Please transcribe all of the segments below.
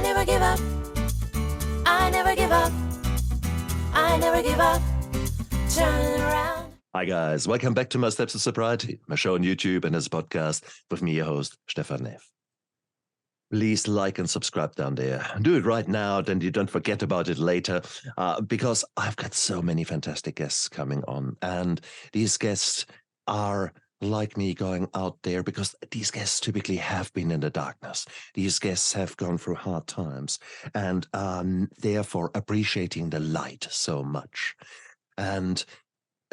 never give up. I never give up. I never give up. Turn around. Hi guys, welcome back to My Steps to Sobriety, my show on YouTube and as a podcast with me, your host, Stefan Neff. Please like and subscribe down there. Do it right now, then you don't forget about it later, because I've got so many fantastic guests coming on, and these guests are like me going out there because these guests typically have been in the darkness. These guests have gone through hard times and therefore appreciating the light so much. And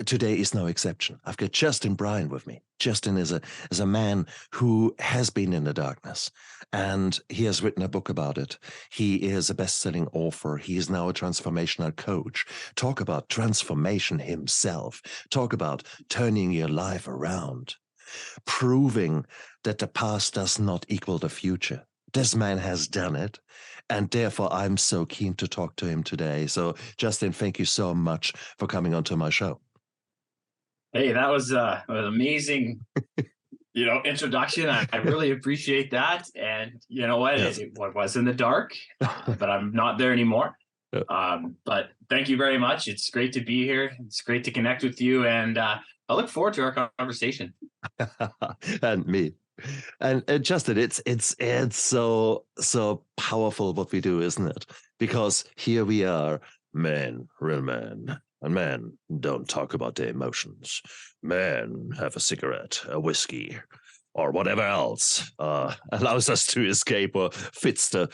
today is no exception. I've got Justin Bryan with me. Justin is a man who has been in the darkness, and he has written a book about it. He is a best-selling author. He is now a transformational coach. Talk about transformation himself. Talk about turning your life around, proving that the past does not equal the future. This man has done it, and therefore I'm so keen to talk to him today. So, Justin, thank you so much for coming onto my show. Hey, that was an amazing, introduction. I really appreciate that. And you know what? Yes. It was in the dark, but I'm not there anymore. But thank you very much. It's great to be here. It's great to connect with you. And I look forward to our conversation. And me. And Justin, it's so powerful what we do, isn't it? Because here we are, men, real men. And men don't talk about their emotions. Men have a cigarette, a whiskey, or whatever else allows us to escape or fits the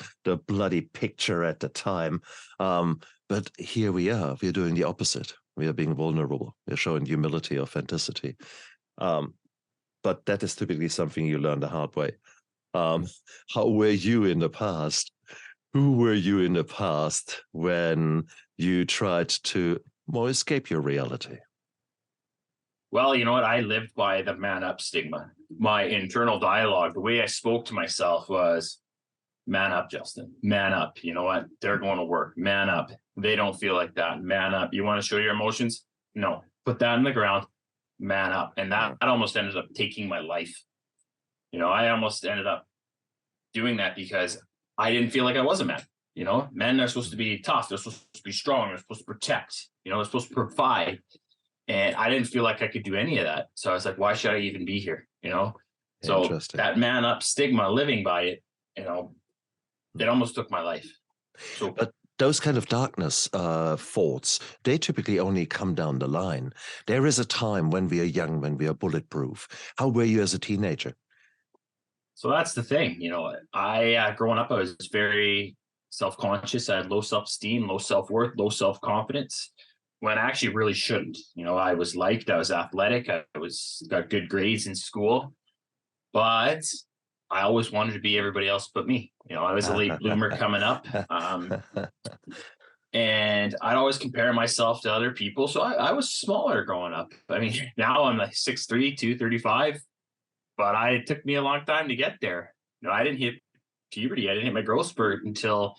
bloody picture at the time. But here we are. We're doing the opposite. We are being vulnerable. We're showing humility, authenticity. But that is typically something you learn the hard way. How were you in the past? Who were you in the past when you tried to escape your reality? Well, you know what? I lived by the man up stigma. My internal dialogue, the way I spoke to myself was, man up, Justin, man up. You know what? They're going to work. Man up. They don't feel like that. Man up. You want to show your emotions? No, put that in the ground. Man up. And that almost ended up taking my life. I almost ended up doing that because I didn't feel like I was a man. Men are supposed to be tough. They're supposed to be strong. They're supposed to protect. They're supposed to provide. And I didn't feel like I could do any of that. So I was like, why should I even be here? So that man up stigma, living by it, it almost took my life. So, but those kind of darkness thoughts, they typically only come down the line. There is a time when we are young, when we are bulletproof. How were you as a teenager? So that's the thing. I growing up, I was very self-conscious. I had low self-esteem, low self-worth, low self-confidence, when I actually really shouldn't. I was liked, I was athletic, I got good grades in school, but I always wanted to be everybody else but me. I was a late bloomer coming up, and I'd always compare myself to other people. So I was smaller growing up. I mean, now I'm like 6'3", 235, but it took me a long time to get there. I didn't hit puberty. I didn't hit my growth spurt until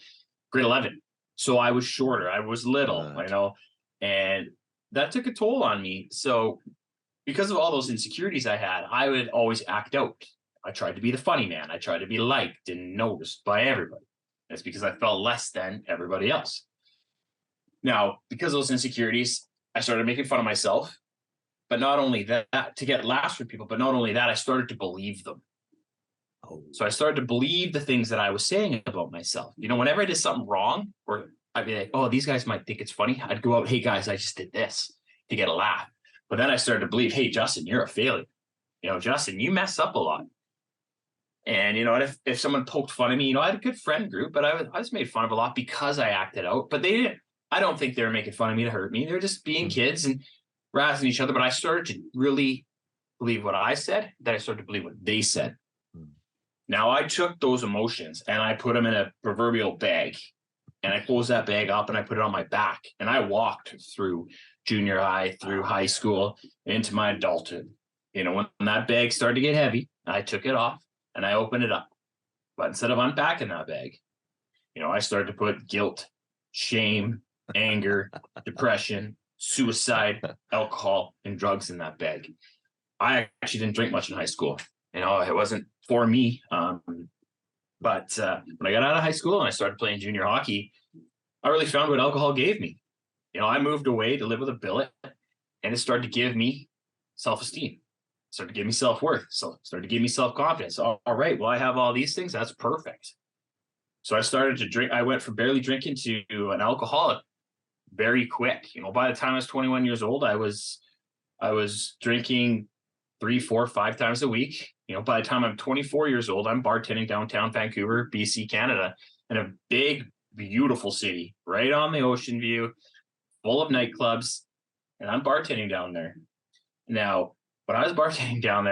grade 11. So I was shorter. I was little, and that took a toll on me. So because of all those insecurities I had, I would always act out. I tried to be the funny man. I tried to be liked and noticed by everybody. That's because I felt less than everybody else. Now, because of those insecurities, I started making fun of myself. But not only that, to get laughs from people, but not only that, I started to believe them. So I started to believe the things that I was saying about myself. Whenever I did something wrong, or I'd be like, oh, these guys might think it's funny, I'd go out, hey guys, I just did this, to get a laugh. But then I started to believe, hey, Justin, you're a failure. Justin, you mess up a lot. And if someone poked fun at me, I had a good friend group, but I was made fun of a lot because I acted out. But they didn't. I don't think they were making fun of me to hurt me. They're just being kids and razzing each other. But I started to really believe what I said. Then I started to believe what they said. Now I took those emotions and I put them in a proverbial bag, and I closed that bag up and I put it on my back, and I walked through junior high, through high school, into my adulthood. When that bag started to get heavy, I took it off and I opened it up. But instead of unpacking that bag, I started to put guilt, shame, anger, depression, suicide, alcohol, and drugs in that bag. I actually didn't drink much in high school. It wasn't for me. But when I got out of high school and I started playing junior hockey, I really found what alcohol gave me. I moved away to live with a billet, and it started to give me self-esteem, started to give me self-worth, so started to give me self-confidence. All right, well, I have all these things. That's perfect. So I started to drink. I went from barely drinking to an alcoholic very quick. By the time I was 21 years old, I was drinking 3, 4, 5 times a week. By the time I'm 24 years old, I'm bartending downtown Vancouver, BC, Canada, in a big, beautiful city, right on the ocean view, full of nightclubs, and I'm bartending down there. Now, when I was bartending down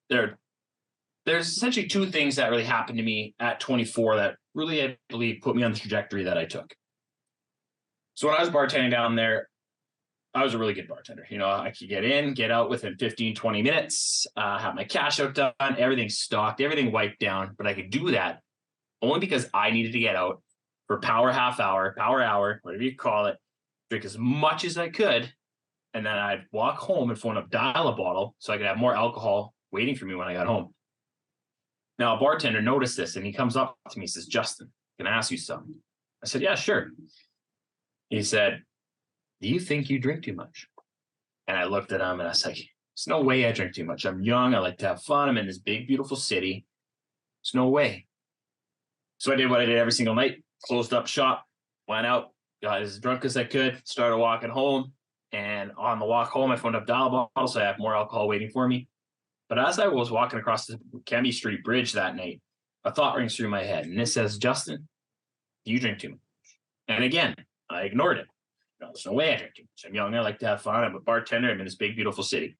there's essentially 2 things that really happened to me at 24 that really, I believe, put me on the trajectory that I took. So when I was bartending down there, I was a really good bartender. I could get in, get out within 15, 20 minutes, have my cash out done, everything stocked, everything wiped down. But I could do that only because I needed to get out for power half hour, power hour, whatever you call it, drink as much as I could. And then I'd walk home and phone up, dial a bottle so I could have more alcohol waiting for me when I got home. Now, a bartender noticed this, and he comes up to me and says, "Justin, can I ask you something?" I said, "Yeah, sure." He said, "Do you think you drink too much?" And I looked at him and I was like, "There's no way I drink too much. I'm young. I like to have fun. I'm in this big, beautiful city. There's no way." So I did what I did every single night, closed up shop, went out, got as drunk as I could, started walking home. And on the walk home, I phoned up dial bottle, so I have more alcohol waiting for me. But as I was walking across the Kemby Street Bridge that night, a thought rings through my head, and it says, "Justin, you drink too much." And again, I ignored it. There's no way I drink too much. I'm young. I like to have fun. I'm a bartender. I'm in this big, beautiful city.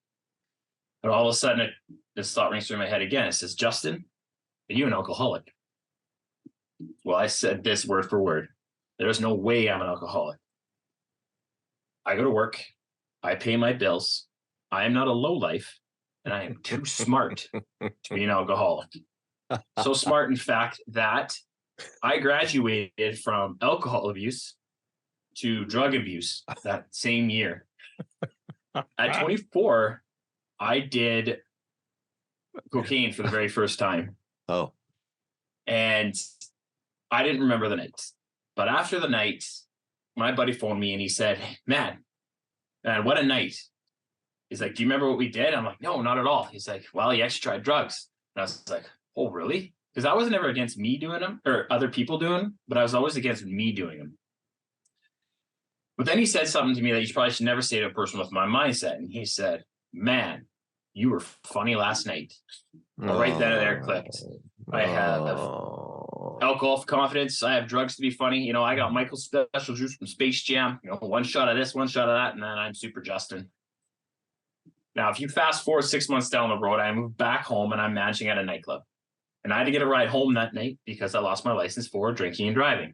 But all of a sudden, this thought rings through my head again. It says, "Justin, are you an alcoholic?" Well, I said this word for word. There's no way I'm an alcoholic. I go to work. I pay my bills. I am not a lowlife, and I am too smart to be an alcoholic. So smart, in fact, that I graduated from alcohol abuse to drug abuse that same year. At 24, I did cocaine for the very first time. Oh. And I didn't remember the night. But after the night, my buddy phoned me and he said, man, what a night." He's like, "Do you remember what we did?" I'm like, "No, not at all." He's like, "Well, you actually tried drugs." And I was like, "Oh, really?" Because I was never against me doing them or other people doing them, but I was always against me doing them. But then he said something to me that you probably should never say to a person with my mindset. And he said, "Man, you were funny last night." Well, right then and there clicked. I have alcohol confidence. I have drugs to be funny. I got Michael's special juice from Space Jam. One shot of this, one shot of that, and then I'm Super Justin. Now, if you fast forward 6 months down the road, I moved back home and I'm managing at a nightclub. And I had to get a ride home that night because I lost my license for drinking and driving.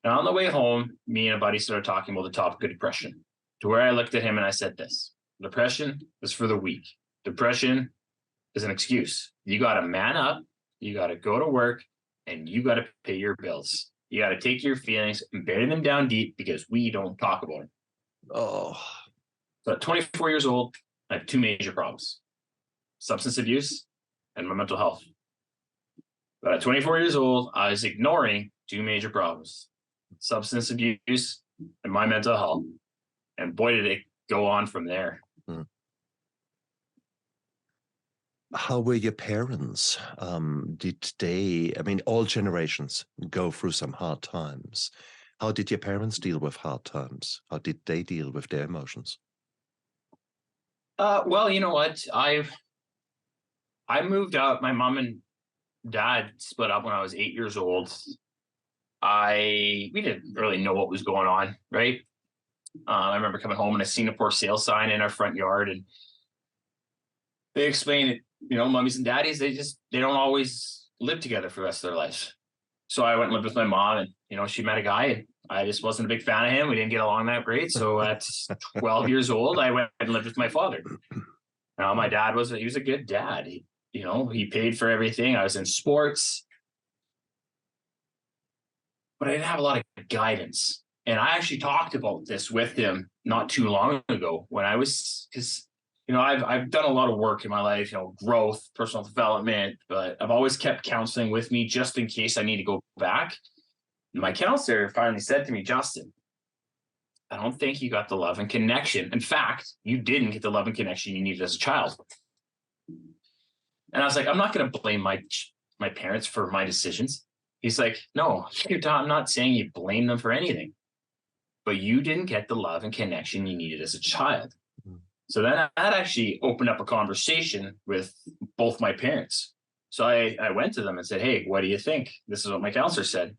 And on the way home, me and a buddy started talking about the topic of depression, to where I looked at him and I said this: depression is for the weak. Depression is an excuse. You got to man up. You got to go to work and you got to pay your bills. You got to take your feelings and bury them down deep because we don't talk about them. Oh. So at 24 years old, I have 2 major problems: substance abuse and my mental health. But at 24 years old, I was ignoring 2 major problems: substance abuse and my mental health. And boy, did it go on from there. How were your parents? Did they, all generations go through some hard times. How did your parents deal with hard times? How did they deal with their emotions? Well, you know what? I moved out. My mom and dad split up when I was 8 years old. We didn't really know what was going on, right? I remember coming home and I seen a for sale sign in our front yard, and they explained it. Mummies and daddies, they don't always live together for the rest of their lives. So I went and lived with my mom, and she met a guy, and I just wasn't a big fan of him. We didn't get along that great. So at 12 years old, I went and lived with my father. Now, my dad was a good dad. He paid for everything. I was in sports, but I didn't have a lot of guidance. And I actually talked about this with him not too long ago when I was, because I've done a lot of work in my life, growth, personal development, but I've always kept counseling with me just in case I need to go back. And my counselor finally said to me, Justin, I don't think you got the love and connection. In fact, you didn't get the love and connection you needed as a child. And I was like, I'm not going to blame my parents for my decisions. He's like, no, I'm not saying you blame them for anything, but you didn't get the love and connection you needed as a child. So then that actually opened up a conversation with both my parents. So I went to them and said, hey, what do you think? This is what my counselor said.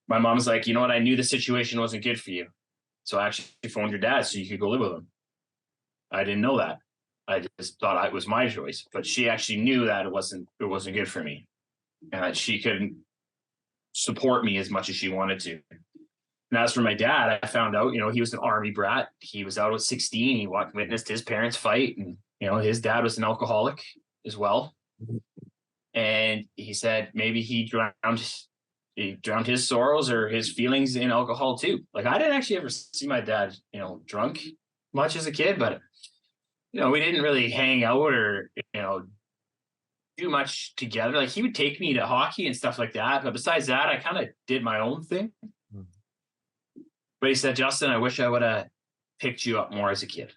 My mom's like, you know what? I knew the situation wasn't good for you. So I actually phoned your dad so you could go live with him. I didn't know that. I just thought it was my choice, but she actually knew that it wasn't good for me and that she couldn't support me as much as she wanted to. And as for my dad, I found out, he was an army brat. He was out at 16. He witnessed his parents fight. And, his dad was an alcoholic as well. And he said maybe he drowned his sorrows or his feelings in alcohol too. Like, I didn't actually ever see my dad, drunk much as a kid, but, we didn't really hang out or, do much together. Like, he would take me to hockey and stuff like that. But besides that, I kind of did my own thing. But he said, Justin, I wish I would have picked you up more as a kid.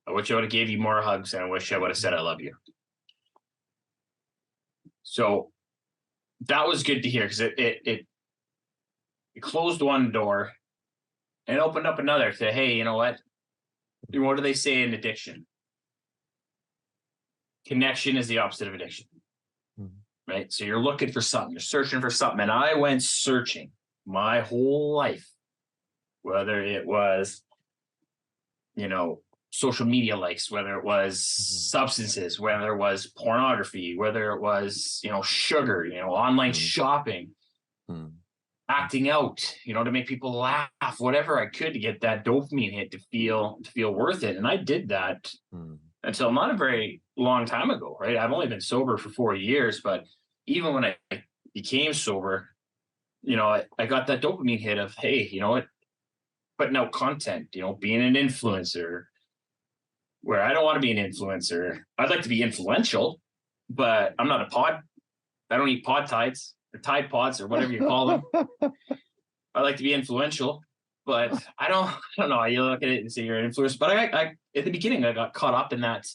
I wish I would have gave you more hugs, and I wish I would have said I love you. So that was good to hear, because it closed one door and opened up another. Say, hey, you know what? What do they say in addiction? Connection is the opposite of addiction. Right? So you're looking for something, you're searching for something. And I went searching my whole life. Whether it was, social media likes, whether it was substances, whether it was pornography, whether it was, sugar, online shopping, acting out, to make people laugh, whatever I could to get that dopamine hit to feel worth it. And I did that until not a very long time ago, right? I've only been sober for 4 years, but even when I became sober, I got that dopamine hit of, hey, putting out content, being an influencer, where I don't want to be an influencer. I'd like to be influential, but I'm not I don't eat pod tides or Tide Pods or whatever you call them. I like to be influential, but I don't know. You look at it and say you're an influencer, but I at the beginning, I got caught up in that,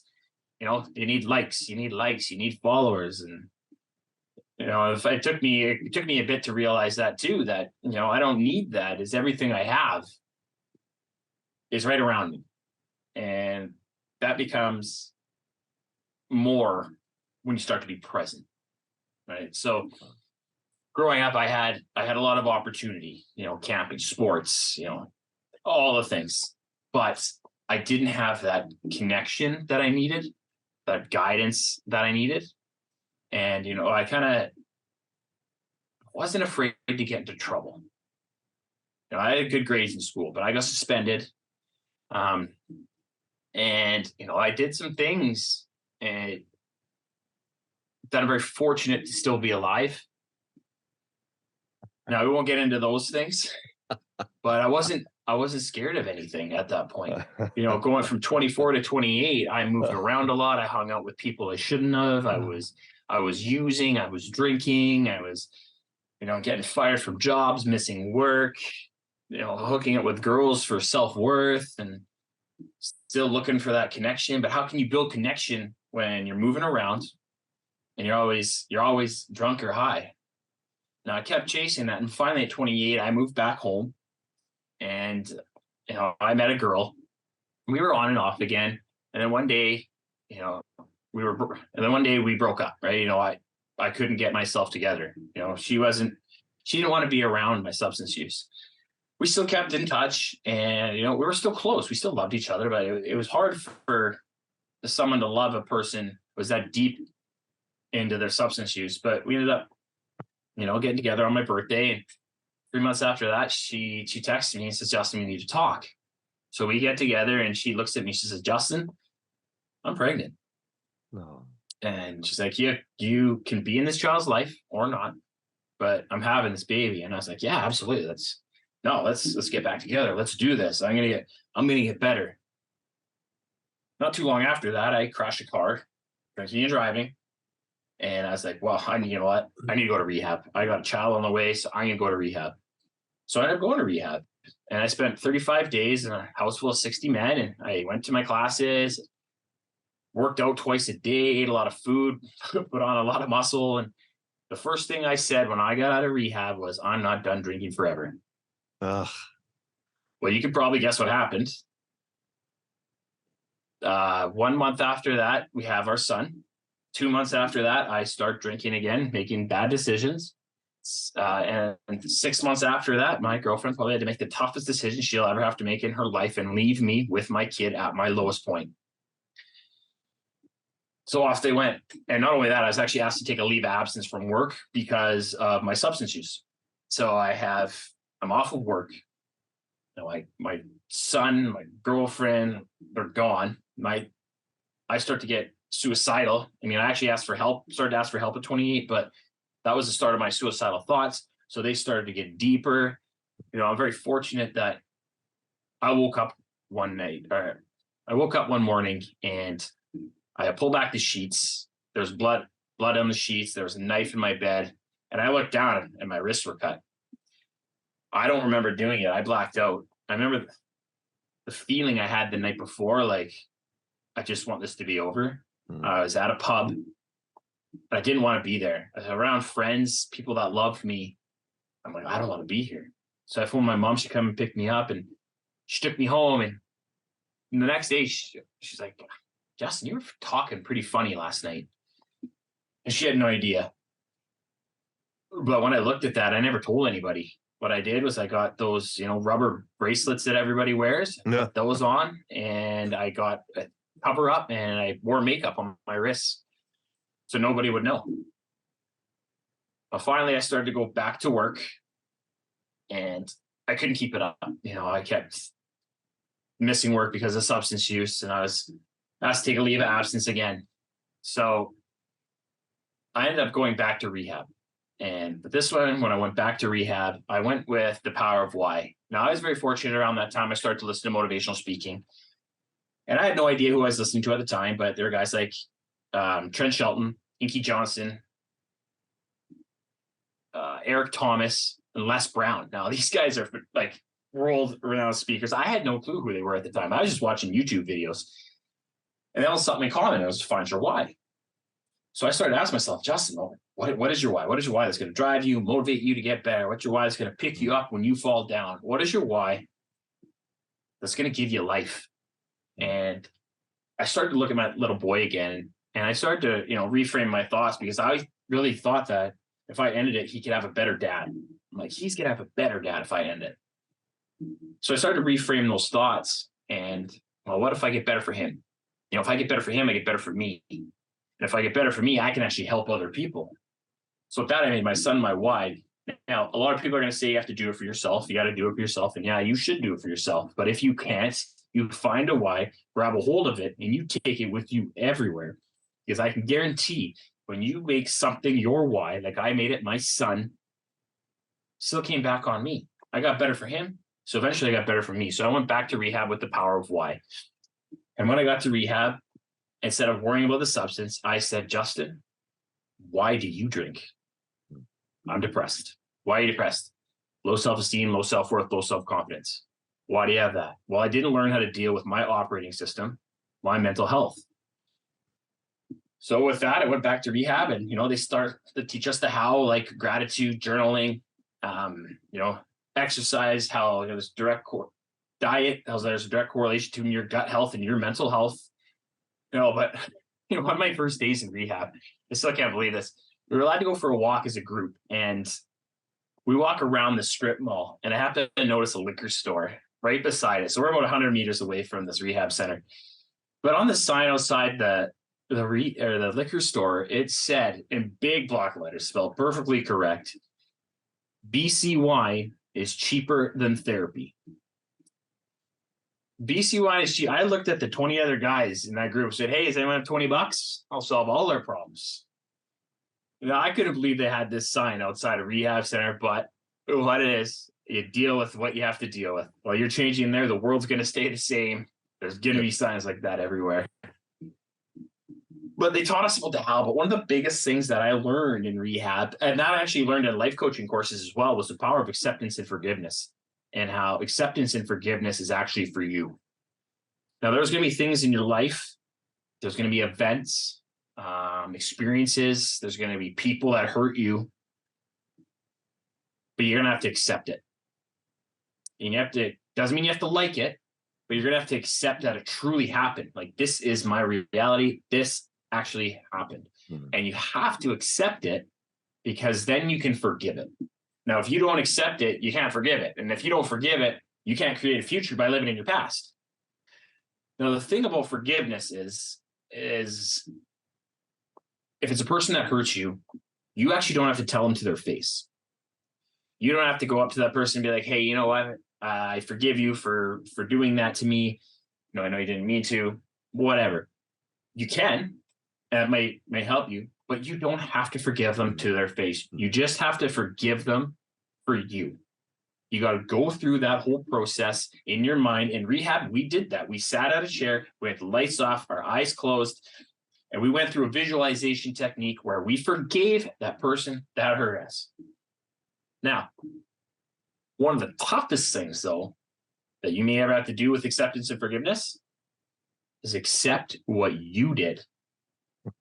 you need likes, you need followers. And, it took me a bit to realize that too, that, I don't need that. Is everything I have is right around me. And that becomes more when you start to be present, right? So growing up, I had a lot of opportunity, camping, sports, all the things, but I didn't have that connection that I needed, that guidance that I needed. And, I kind of wasn't afraid to get into trouble. I had good grades in school, but I got suspended. And, I did some things that I'm very fortunate to still be alive. Now, we won't get into those things, but I wasn't scared of anything at that point. Going from 24 to 28, I moved around a lot. I hung out with people I shouldn't have. I was using, I was drinking, I was, getting fired from jobs, missing work, hooking up with girls for self-worth, and still looking for that connection. But how can you build connection when you're moving around and you're always drunk or high? Now, I kept chasing that, and finally at 28, I moved back home, and I met a girl. We were on and off again, and then one day, we broke up. Right? I couldn't get myself together. She didn't want to be around my substance use. We still kept in touch, and we were still close. We still loved each other, but it was hard for someone to love a person who was that deep into their substance use. But we ended up, getting together on my birthday, and 3 months after that, she texted me and says, Justin, we need to talk. So we get together, and she looks at me. She says, Justin, I'm pregnant. No. And she's like, you can be in this child's life or not, but I'm having this baby. And I was like, yeah, absolutely. Let's get back together. Let's do this. I'm gonna get better. not too long after that, I crashed a car, drinking and driving. And I was like, well, you know what? I need to go to rehab. I got a child on the way, so I'm going to go to rehab. So I ended up going to rehab. And I spent 35 days in a house full of 60 men. And I went to my classes, worked out twice a day, ate a lot of food, put on a lot of muscle. And the first thing I said when I got out of rehab was, I'm not done drinking forever. Ugh. Well, you can probably guess what happened. 1 month after that, we have our son. 2 months after that, I start drinking again, making bad decisions. And 6 months after that, my girlfriend probably had to make the toughest decision she'll ever have to make in her life and leave me with my kid at my lowest point. So off they went. And not only that, I was actually asked to take a leave of absence from work because of my substance use. So I'm off of work. You know, my son, my girlfriend, they're gone. I start to get suicidal. I mean, I actually started to ask for help at 28, but that was the start of my suicidal thoughts. So they started to get deeper. You know, I'm very fortunate that I woke up one morning and I pulled back the sheets. There's blood on the sheets. There was a knife in my bed. And I looked down and my wrists were cut. I don't remember doing it. I blacked out. I remember the feeling I had the night before, like, I just want this to be over. I was at a pub, but I didn't want to be there. I was around friends, people that loved me. I'm like, I don't want to be here. So I phoned my mom. She come and pick me up, and she took me home. And the next day, she's like, Justin, you were talking pretty funny last night. And she had no idea. But when I looked at that, I never told anybody. What I did was I got those, rubber bracelets that everybody wears. Yeah. Put those on, and I got a cover up, and I wore makeup on my wrists so nobody would know. But finally, I started to go back to work, and I couldn't keep it up. I kept missing work because of substance use, and I was asked to take a leave of absence again. So I ended up going back to rehab. But this one, when I went back to rehab, I went with the power of why. Now, I was very fortunate around that time. I started to listen to motivational speaking. And I had no idea who I was listening to at the time, but there were guys like Trent Shelton, Inky Johnson, Eric Thomas, and Les Brown. Now, these guys are like world-renowned speakers. I had no clue who they were at the time. I was just watching YouTube videos. And they all something in common. I was just find your why. So I started asking myself, Justin, what is your why? What is your why that's going to drive you, motivate you to get better? What's your why that's going to pick you up when you fall down? What is your why that's going to give you life? And I started to look at my little boy again, and I started to, reframe my thoughts, because I really thought that if I ended it, he could have a better dad. I'm like, he's going to have a better dad if I end it. So I started to reframe those thoughts, and, well, what if I get better for him? If I get better for him, I get better for me. And if I get better for me, I can actually help other people. So with that, I made my son my why. Now, a lot of people are going to say you have to do it for yourself. You got to do it for yourself. And yeah, you should do it for yourself. But if you can't, you find a why, grab a hold of it, and you take it with you everywhere. Because I can guarantee when you make something your why, like I made it, my son still came back on me. I got better for him. So eventually I got better for me. So I went back to rehab with the power of why. And when I got to rehab, instead of worrying about the substance, I said, Justin, why do you drink? I'm depressed. Why are you depressed? Low self-esteem, low self-worth, low self-confidence. Why do you have that? Well, I didn't learn how to deal with my operating system, my mental health. So with that, I went back to rehab, and, they start to teach us the how, like gratitude, journaling, exercise, how there's diet, how there's a direct correlation to your gut health and your mental health. But one of my first days in rehab, I still can't believe this. We were allowed to go for a walk as a group, and we walk around the strip mall, and I happened to notice a liquor store right beside it. So we're about 100 meters away from this rehab center. But on the sign outside the liquor store, it said in big block letters, spelled perfectly correct, BC wine is cheaper than therapy. BCY is cheap. I looked at the 20 other guys in that group, said, hey, does anyone have $20? I'll solve all their problems. I couldn't believe they had this sign outside a rehab center, but what it is, you deal with what you have to deal with. While you're changing there, the world's going to stay the same. There's going to be signs like that everywhere. But they taught us about the how. But one of the biggest things that I learned in rehab, and that I actually learned in life coaching courses as well, was the power of acceptance and forgiveness, and how acceptance and forgiveness is actually for you. Now, there's going to be things in your life. There's going to be events, experiences. There's going to be people that hurt you, but you're going to have to accept it. And you have to, doesn't mean you have to like it, but you're going to have to accept that it truly happened. Like, this is my reality. This actually happened. Mm-hmm. And you have to accept it, because then you can forgive it. Now, if you don't accept it, you can't forgive it. And if you don't forgive it, you can't create a future by living in your past. Now, the thing about forgiveness is if it's a person that hurts you, you actually don't have to tell them to their face. You don't have to go up to that person and be like, hey, you know what? I forgive you for doing that to me. No, I know you didn't mean to, whatever. You can, and it may help you, but you don't have to forgive them to their face. You just have to forgive them for you. You got to go through that whole process in your mind. In rehab, we did that. We sat at a chair, we had the lights off, our eyes closed, and we went through a visualization technique where we forgave that person that hurt us. Now, one of the toughest things, though, that you may ever have to do with acceptance and forgiveness is accept what you did.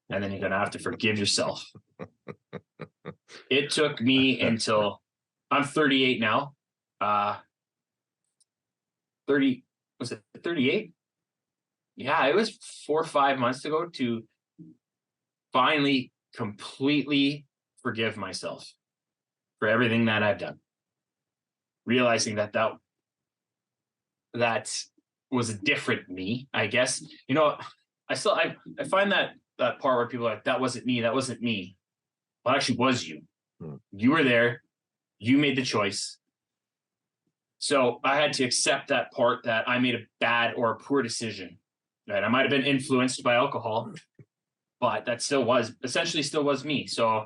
And then you're going to have to forgive yourself. It took me until I'm 38 now. 30, was it 38? Yeah, it was 4 or 5 months ago to finally completely forgive myself for everything that I've done. Realizing that was a different me, I guess. You know, I find that part where people are like, that wasn't me. Well, it actually was you. You were there. You made the choice. So I had to accept that part, that I made a bad or a poor decision. Right? I might have been influenced by alcohol, but that essentially still was me. So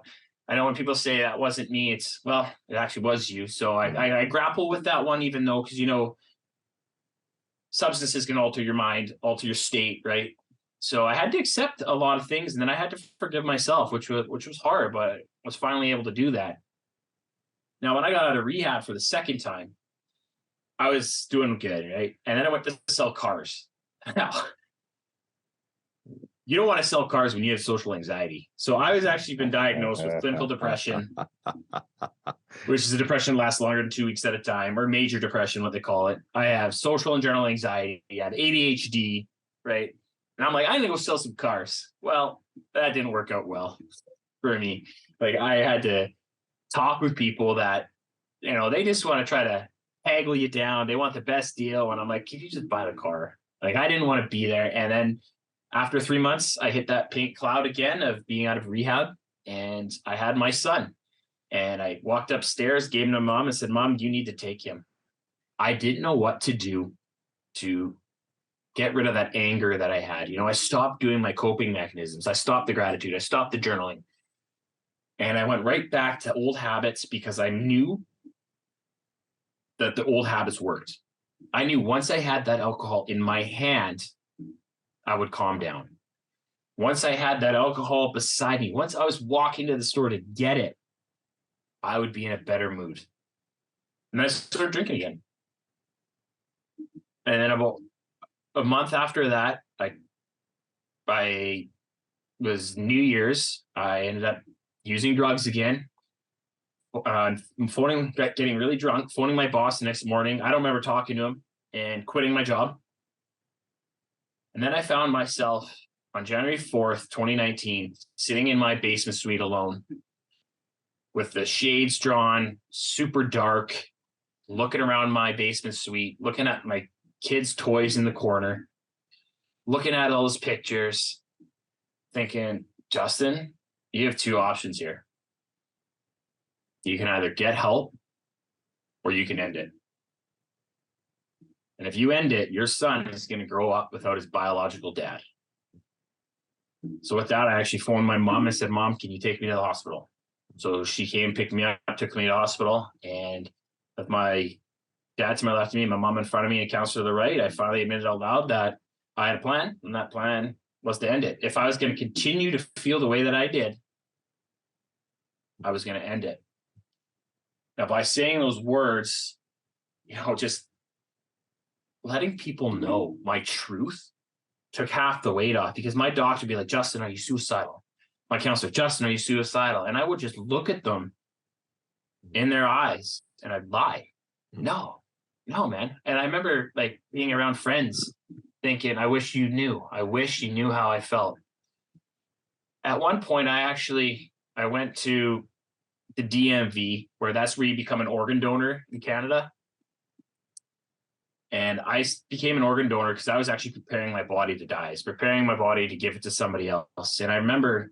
I know when people say that wasn't me, it actually was you. So I grapple with that one, even though, because, you know, substances can alter your mind, alter your state, right? So I had to accept a lot of things, and then I had to forgive myself, which was hard, but I was finally able to do that. Now, when I got out of rehab for the second time, I was doing good, right? And then I went to sell cars. Now, you don't want to sell cars when you have social anxiety. So I was actually been diagnosed with clinical depression, which is a depression that lasts longer than 2 weeks at a time, or major depression, what they call it. I have social and general anxiety. I have ADHD, right? And I'm like, I'm going to go sell some cars. Well, that didn't work out well for me. Like, I had to talk with people that, you know, they just want to try to haggle you down. They want the best deal. And I'm like, can you just buy the car? Like, I didn't want to be there. And then after 3 months, I hit that pink cloud again of being out of rehab, and I had my son. And I walked upstairs, gave him to Mom, and said, Mom, you need to take him. I didn't know what to do to get rid of that anger that I had. You know, I stopped doing my coping mechanisms. I stopped the gratitude. I stopped the journaling. And I went right back to old habits, because I knew that the old habits worked. I knew once I had that alcohol in my hand, I would calm down. Once I had that alcohol beside me, once I was walking to the store to get it, I would be in a better mood. And I started drinking again. And then about a month after that, I was New Year's. I ended up using drugs again. Getting really drunk, phoning my boss the next morning. I don't remember talking to him, and quitting my job. And then I found myself on January 4th, 2019, sitting in my basement suite alone with the shades drawn, super dark, looking around my basement suite, looking at my kids' toys in the corner, looking at all those pictures, thinking, Justin, you have two options here. You can either get help or you can end it. And if you end it, your son is going to grow up without his biological dad. So with that, I actually phoned my mom and said, Mom, can you take me to the hospital? So she came, picked me up, took me to the hospital. And with my dad to my left of me, my mom in front of me, and a counselor to the right, I finally admitted out loud that I had a plan. And that plan was to end it. If I was going to continue to feel the way that I did, I was going to end it. Now, by saying those words, just letting people know my truth took half the weight off, because my doctor would be like, Justin, are you suicidal? My counselor, Justin, are you suicidal? And I would just look at them in their eyes and I'd lie. No, man. And I remember like being around friends thinking, I wish you knew how I felt. At one point, I went to the DMV, where that's where you become an organ donor in Canada. And I became an organ donor because I was actually preparing my body to die. I was preparing my body to give it to somebody else. And I remember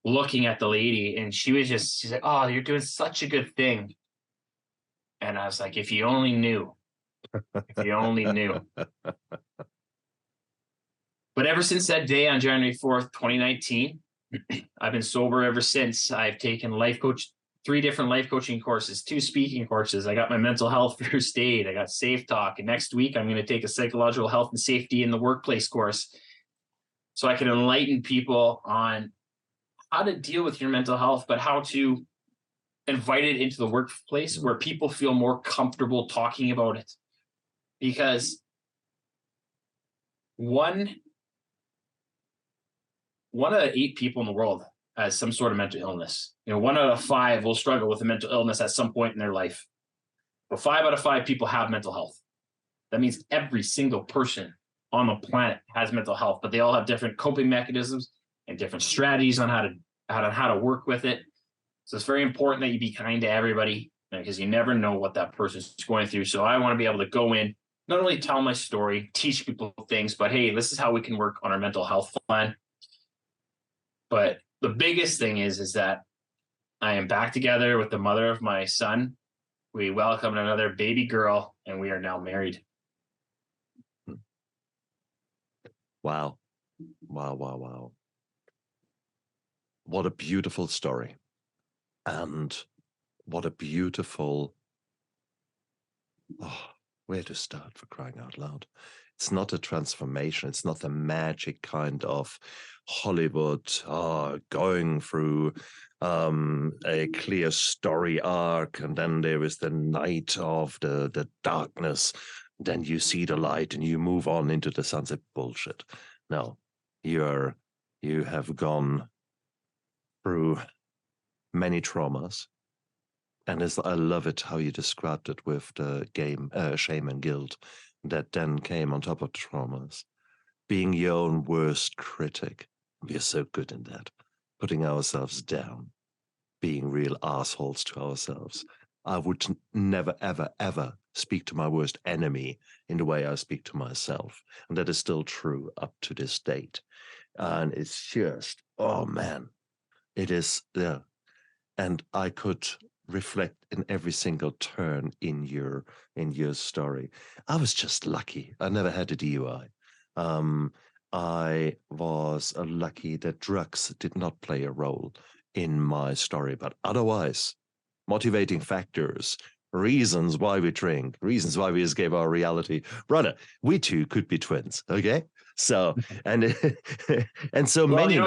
looking at the lady, and she's like, oh, you're doing such a good thing. And I was like, if you only knew. If you only knew. But ever since that day on January 4th, 2019, I've been sober ever since. I've taken 3 different life coaching courses, 2 speaking courses. I got my mental health first aid. I got Safe Talk. And next week, I'm going to take a psychological health and safety in the workplace course, so I can enlighten people on how to deal with your mental health, but how to invite it into the workplace where people feel more comfortable talking about it. Because one out of 8 people in the world has some sort of mental illness. 1 out of 5 will struggle with a mental illness at some point in their life. But 5 out of 5 people have mental health. That means every single person on the planet has mental health, but they all have different coping mechanisms and different strategies on how to work with it. So it's very important that you be kind to everybody, because you never know what that person's going through. So I want to be able to go in, not only tell my story, teach people things, but hey, this is how we can work on our mental health plan. But the biggest thing is that I am back together with the mother of my son. We welcomed another baby girl, and we are now married. Wow. What a beautiful story. And what a beautiful, where to start, for crying out loud. It's not a transformation. It's not the magic kind of Hollywood going through a clear story arc, and then there is the night of the darkness. Then you see the light and you move on into the sunset. Bullshit. No, you have gone through many traumas. And I love it how you described it with the game shame and guilt that then came on top of the traumas. Being your own worst critic. We are so good in that. Putting ourselves down. Being real assholes to ourselves. I would never, ever, ever speak to my worst enemy in the way I speak to myself. And that is still true up to this date. And it's just, oh man, it is, yeah. And I could reflect in every single turn in your story. I was just lucky. I never had a DUI. I was lucky that drugs did not play a role in my story, but otherwise, motivating factors, reasons why we drink, reasons why we escape our reality. Brother, we two could be twins, okay? So, and so Well, many...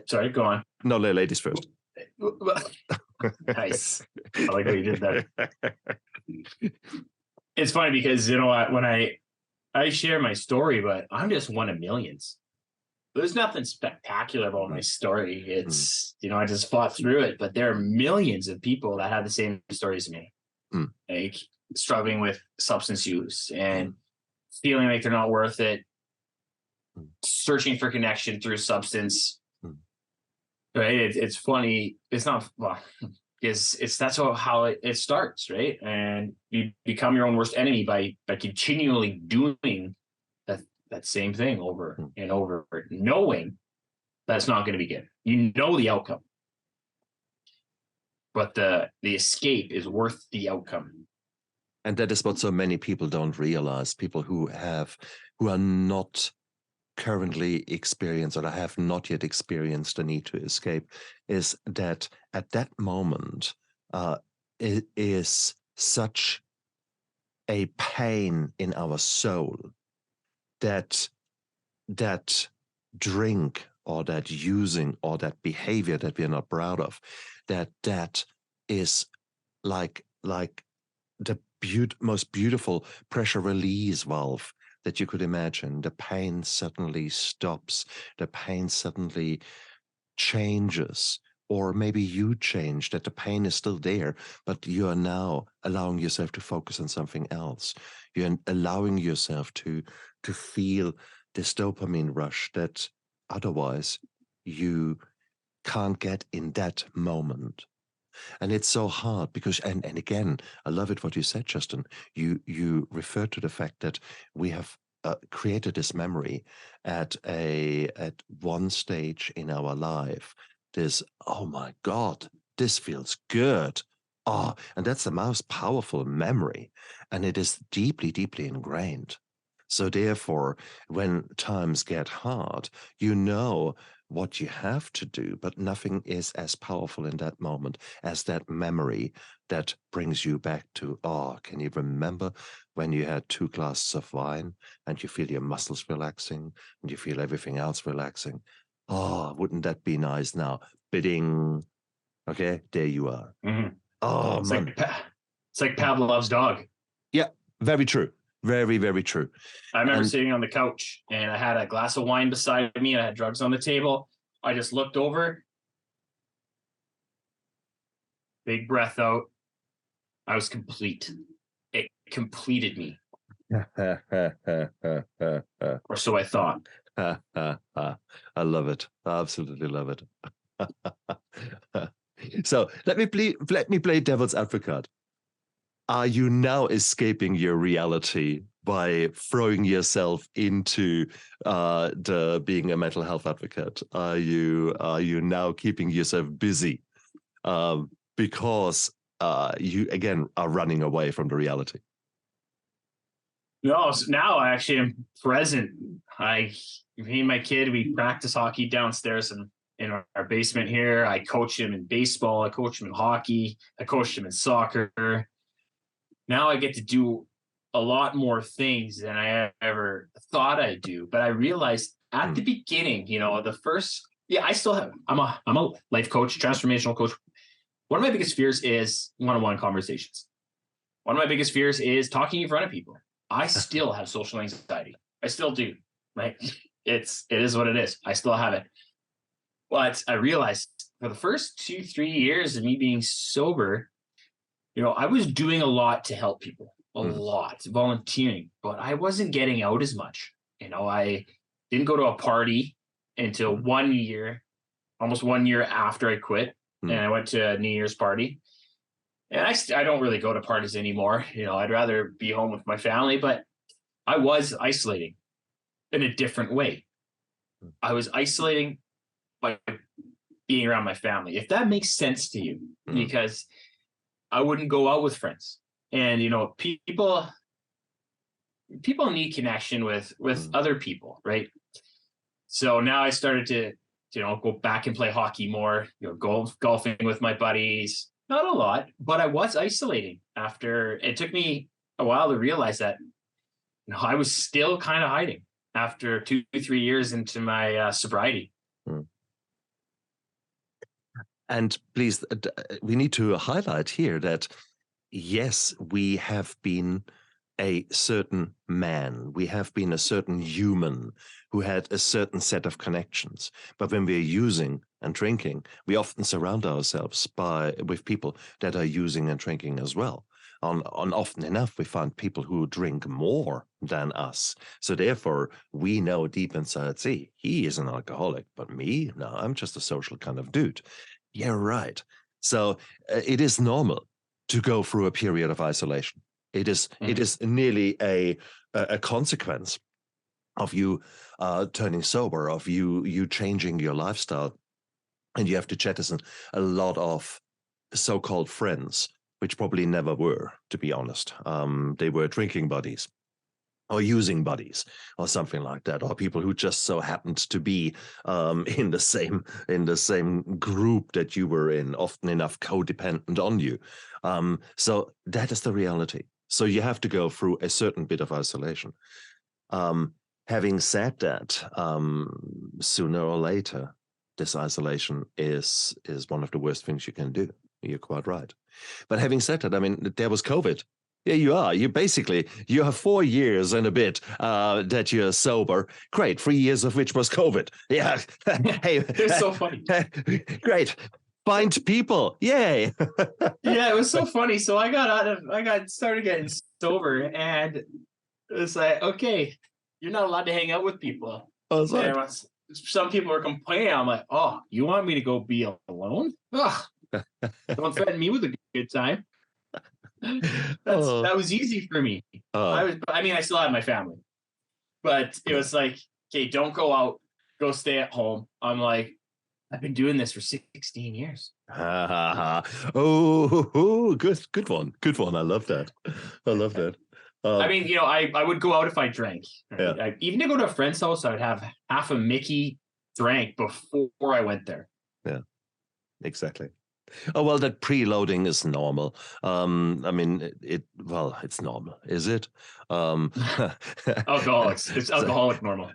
sorry, go on. No, ladies first. Nice. I like how you did that. It's funny because, when I share my story, but I'm just one of millions. There's nothing spectacular about my story. It's, I just fought through it, but there are millions of people that have the same stories as me. Like struggling with substance use and feeling like they're not worth it, searching for connection through substance. Right? It's funny. It's not, well, that's how it starts, right? And you become your own worst enemy by continually doing that same thing over and over, knowing that's not going to be good. You know the outcome, but the escape is worth the outcome. And that is what so many people don't realize. People who are not currently experienced or have not yet experienced the need to escape, is that at that moment it is such a pain in our soul that drink or that using or that behavior that we're not proud of, that is like the most beautiful pressure release valve that you could imagine. The pain suddenly stops. The pain suddenly changes, or maybe you change, that the pain is still there, but you are now allowing yourself to focus on something else. You're allowing yourself to feel this dopamine rush that otherwise you can't get in that moment. And it's so hard because, and again, I love it what you said, Justin. You referred to the fact that we have created this memory at one stage in our life. This, oh my God, this feels good. Oh, and that's the most powerful memory, and it is deeply, deeply ingrained. So therefore, when times get hard, you know what you have to do, but nothing is as powerful in that moment as that memory that brings you back to, oh, can you remember when you had 2 glasses of wine and you feel your muscles relaxing and you feel everything else relaxing? Oh, wouldn't that be nice now? Bidding. Okay, there you are. Mhm. Oh, It's man. it's like Pavlov's dog. Yeah, very true. Very, very true. I remember And sitting on the couch and I had a glass of wine beside me and I had drugs on the table. I just looked over, big breath out. I was complete. It completed me, or so I thought. I love it. I absolutely love it. So let me play devil's advocate. Are you now escaping your reality by throwing yourself into the being a mental health advocate? Are you now keeping yourself busy because you again are running away from the reality? No, so now I actually am present. Me and my kid, we practice hockey downstairs in our basement here. I coach him in baseball. I coach him in hockey. I coach him in soccer. Now I get to do a lot more things than I ever thought I'd do. But I realized at the beginning, the first, I still have, I'm a life coach, transformational coach. One of my biggest fears is one-on-one conversations. One of my biggest fears is talking in front of people. I still have social anxiety. I still do. Like it is what it is. I still have it. But I realized for the first 2-3 years of me being sober, I was doing a lot to help people, a lot, volunteering, but I wasn't getting out as much. I didn't go to a party until 1 year, almost 1 year after I quit. And I went to a New Year's party. And I don't really go to parties anymore. I'd rather be home with my family, but I was isolating in a different way. I was isolating by being around my family, if that makes sense to you, because I wouldn't go out with friends. And, people need connection with other people, right? So now I started to, go back and play hockey more, golfing with my buddies. Not a lot, but I was isolating after. It took me a while to realize that I was still kind of hiding after 2-3 years into my sobriety. And please, we need to highlight here that, yes, we have been a certain man, we have been a certain human who had a certain set of connections. But when we're using and drinking, we often surround ourselves with people that are using and drinking as well. On often enough, we find people who drink more than us. So therefore, we know deep inside, see, he is an alcoholic, but me, no, I'm just a social kind of dude. Yeah, right. So it is normal to go through a period of isolation. It is nearly a consequence of you turning sober, of you changing your lifestyle, and you have to jettison a lot of so-called friends, which probably never were, to be honest. They were drinking buddies, or using buddies, or something like that, or people who just so happened to be in the same group that you were in, often enough codependent on you. So that is the reality. So you have to go through a certain bit of isolation. Having said that, sooner or later, this isolation is one of the worst things you can do. You're quite right. But having said that, I mean, there was COVID. Here you are. You have 4 years and a bit that you're sober. Great. 3 years of which was COVID. Yeah. Hey, It's so funny. great. Find people. Yay. Yeah, it was so funny. So I started getting sober, and it's like, okay, you're not allowed to hang out with people. Oh, sorry. Some people are complaining. I'm like, oh, you want me to go be alone? Ugh, don't threaten me with a good time. That was easy for me. I still have my family, but it was like, okay, don't go out, go stay at home. I'm like, I've been doing this for 16 years. Oh, good one. Good one. I love that. I love that. I mean, I would go out if I drank. Right? Yeah. Even to go to a friend's house, I would have half a Mickey drank before I went there. Yeah, exactly. Oh, well, that preloading is normal. I mean, it's normal, is it? Alcoholics. It's alcoholic normal.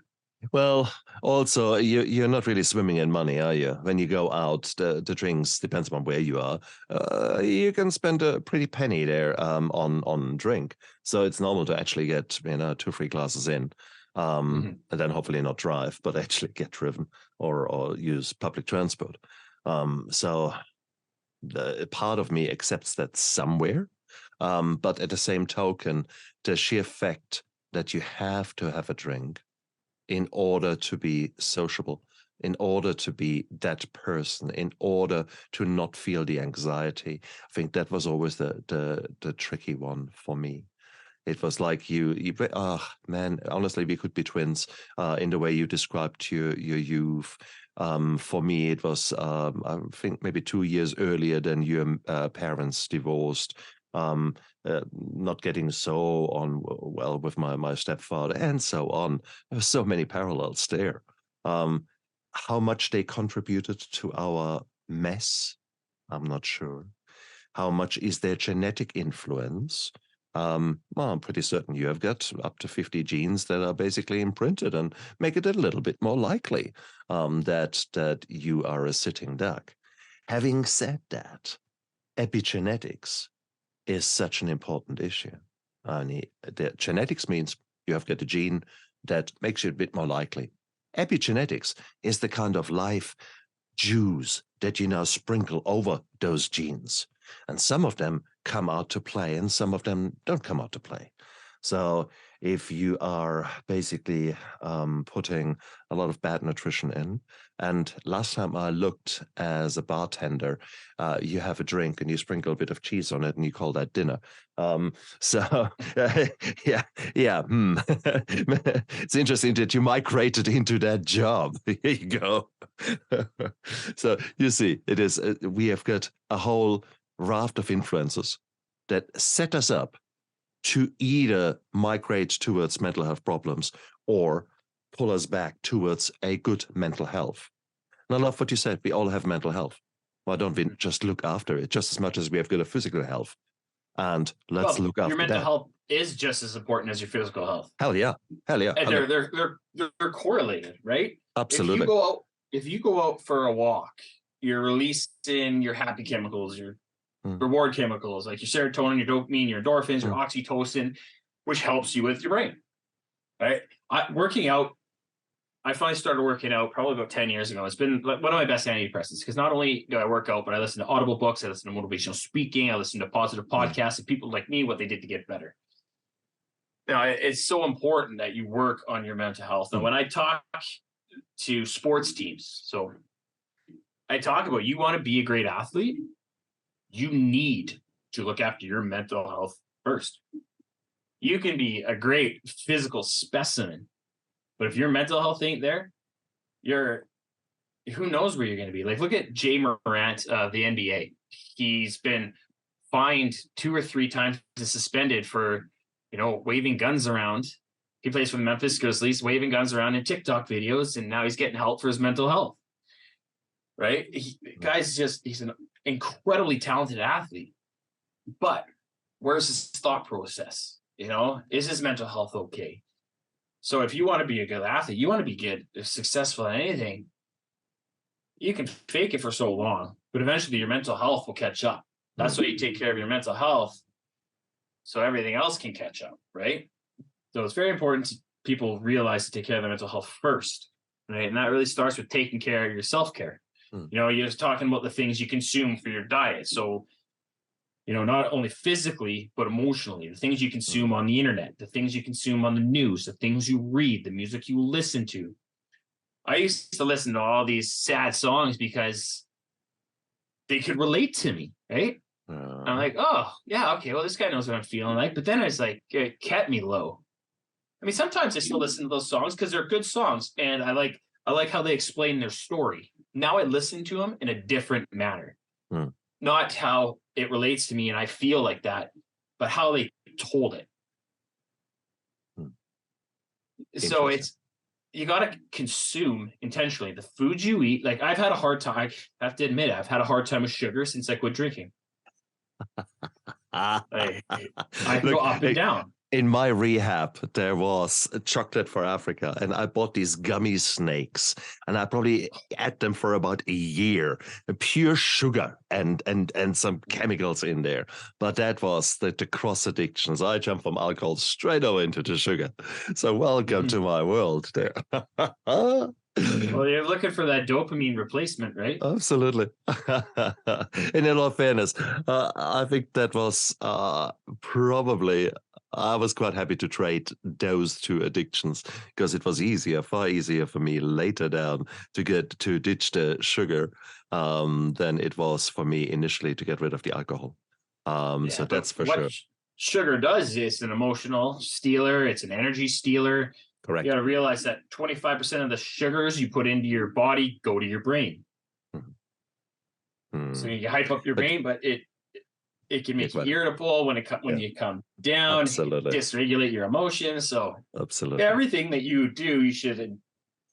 Well, also, you're not really swimming in money, are you? When you go out, the drinks, depends on where you are, you can spend a pretty penny there on drink. So it's normal to actually get 2-3 glasses in, and then hopefully not drive, but actually get driven or use public transport. So the part of me accepts that somewhere, but at the same token, the sheer fact that you have to have a drink in order to be sociable, in order to be that person, in order to not feel the anxiety. I think that was always the tricky one for me. It was like man, honestly, we could be twins in the way you described your youth. For me, it was, I think, maybe 2 years earlier than your parents divorced. Not getting so on well with my stepfather, and so on. There were so many parallels there. How much they contributed to our mess, I'm not sure. How much is their genetic influence? Well, I'm pretty certain you have got up to 50 genes that are basically imprinted and make it a little bit more likely that you are a sitting duck. Having said that, epigenetics is such an important issue. The genetics means you have got a gene that makes you a bit more likely. Epigenetics is the kind of life juice that you now sprinkle over those genes. And some of them come out to play and some of them don't come out to play. So if you are basically putting a lot of bad nutrition in, and last time I looked as a bartender, you have a drink and you sprinkle a bit of cheese on it and you call that dinner. So yeah. It's interesting that you migrated into that job. Here you go. So you see, it is we have got a whole raft of influences that set us up to either migrate towards mental health problems or pull us back towards a good mental health. And I love what you said. We all have mental health. Why don't we just look after it just as much as we have good a physical health? And let's look after your mental that. health is just as important as your physical health. Hell yeah. And they're correlated, right? Absolutely. If you go out for a walk, you're releasing your happy chemicals, your reward chemicals, like your serotonin, your dopamine, your endorphins, your oxytocin, which helps you with your brain. Right? I finally started working out probably about 10 years ago. It's been one of my best antidepressants because not only do I work out, but I listen to audible books, I listen to motivational speaking, I listen to positive podcasts of people like me, what they did to get better. It's so important that you work on your mental health. And when I talk to sports teams, so I talk about you want to be a great athlete, you need to look after your mental health first. You can be a great physical specimen, but if your mental health ain't there, who knows where you're going to be. Like, look at Jay Morant of the NBA. He's been fined 2 or 3 times and suspended for, waving guns around. He plays for the Memphis Grizzlies, waving guns around in TikTok videos, and now he's getting help for his mental health. Right? He's an incredibly talented athlete. But where's his thought process? Is his mental health okay? So if you want to be a good athlete, you want to be good, successful in anything, you can fake it for so long, but eventually your mental health will catch up. That's why you take care of your mental health so everything else can catch up, right? So it's very important people realize to take care of their mental health first, right? And that really starts with taking care of your self-care. You're just talking about the things you consume for your diet. So, not only physically, but emotionally, the things you consume on the internet, the things you consume on the news, the things you read, the music you listen to. I used to listen to all these sad songs because they could relate to me, right? I'm like, oh, yeah, okay, well, this guy knows what I'm feeling like. But then it's like, it kept me low. I mean, sometimes I still listen to those songs because they're good songs, and I like how they explain their story. Now I listen to them in a different manner, not how it relates to me and I feel like that, but how they told it. So you got to consume intentionally the food you eat. Like I've had a hard time. I have to admit, I've had a hard time with sugar since I quit drinking. I go up and down. In my rehab, there was a chocolate for Africa, and I bought these gummy snakes, and I probably ate them for about a year. Pure sugar and some chemicals in there. But that was the cross addictions. I jumped from alcohol straight over into the sugar. So welcome to my world there. Well, you're looking for that dopamine replacement, right? Absolutely. And in all fairness, I think that was probably, I was quite happy to trade those two addictions because it was far easier for me later down to ditch the sugar than it was for me initially to get rid of the alcohol. So that's for sure. Sugar does is an emotional stealer. It's an energy stealer. Correct. You got to realize that 25% of the sugars you put into your body go to your brain. So you hype up your brain, but it can make you irritable when you come down. Absolutely. Dysregulate your emotions. So absolutely, everything that you do, you should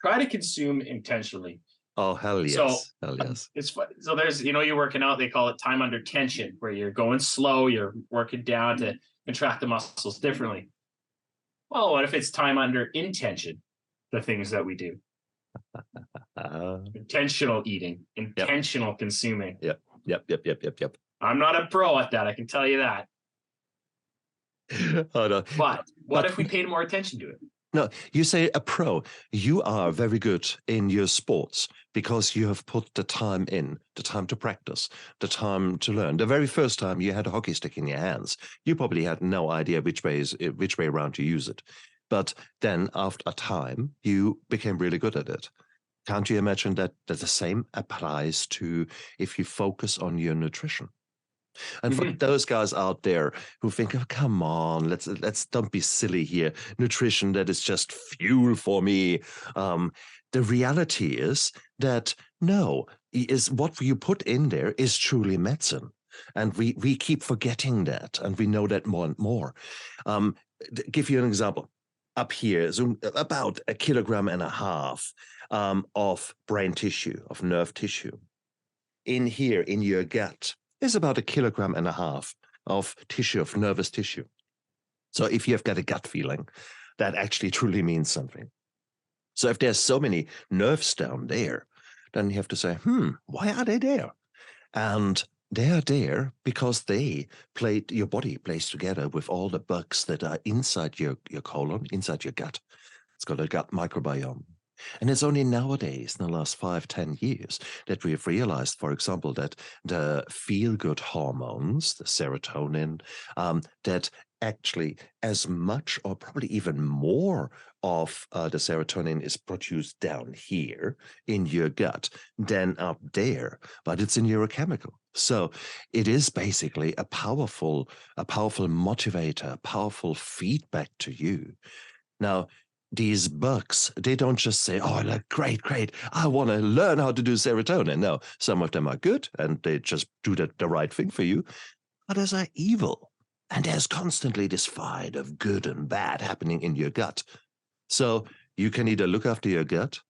try to consume intentionally. Oh, hell yes. So, hell yes. It's fun. So there's, you're working out, they call it time under tension, where you're going slow, you're working down to contract the muscles differently. Well, what if it's time under intention? The things that we do. Intentional eating, intentional consuming. Yep. I'm not a pro at that, I can tell you that. Oh, no. But what if we paid more attention to it? No, you say a pro. You are very good in your sports because you have put the time in, the time to practice, the time to learn. The very first time you had a hockey stick in your hands, you probably had no idea which way around to use it. But then after a time, you became really good at it. Can't you imagine that the same applies to if you focus on your nutrition? And for those guys out there who think, oh, come on, let's don't be silly here. Nutrition, that is just fuel for me. The reality is that no, is what you put in there is truly medicine. And we keep forgetting that, and we know that more and more. Give you an example. Up here is about 1.5 kilograms of brain tissue, of nerve tissue. In here, in your gut, is about 1.5 kilograms of tissue, of nervous tissue. So if you've got a gut feeling, that actually truly means something. So if there's so many nerves down there, then you have to say, why are they there? And they are there because your body plays together with all the bugs that are inside your colon, inside your gut. It's called a gut microbiome. And it's only nowadays, in the last 5-10 years, that we have realized, for example, that the feel-good hormones, the serotonin, that actually as much or probably even more of the serotonin is produced down here in your gut than up there, but it's a neurochemical. So it is basically a powerful motivator, a powerful feedback to you. Now, these bugs, they don't just say, oh, like, great, I want to learn how to do serotonin. No, some of them are good and they just do the right thing for you. Others are evil. And there's constantly this fight of good and bad happening in your gut. So you can either look after your gut,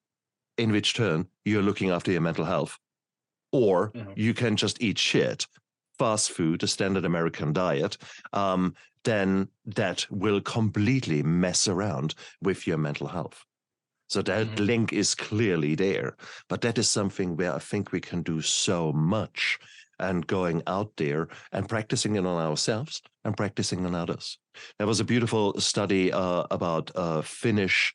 in which turn you're looking after your mental health, or you can just eat shit fast food, a standard American diet, then that will completely mess around with your mental health. So that link is clearly there. But that is something where I think we can do so much, and going out there and practicing it on ourselves and practicing on others. There was a beautiful study about Finnish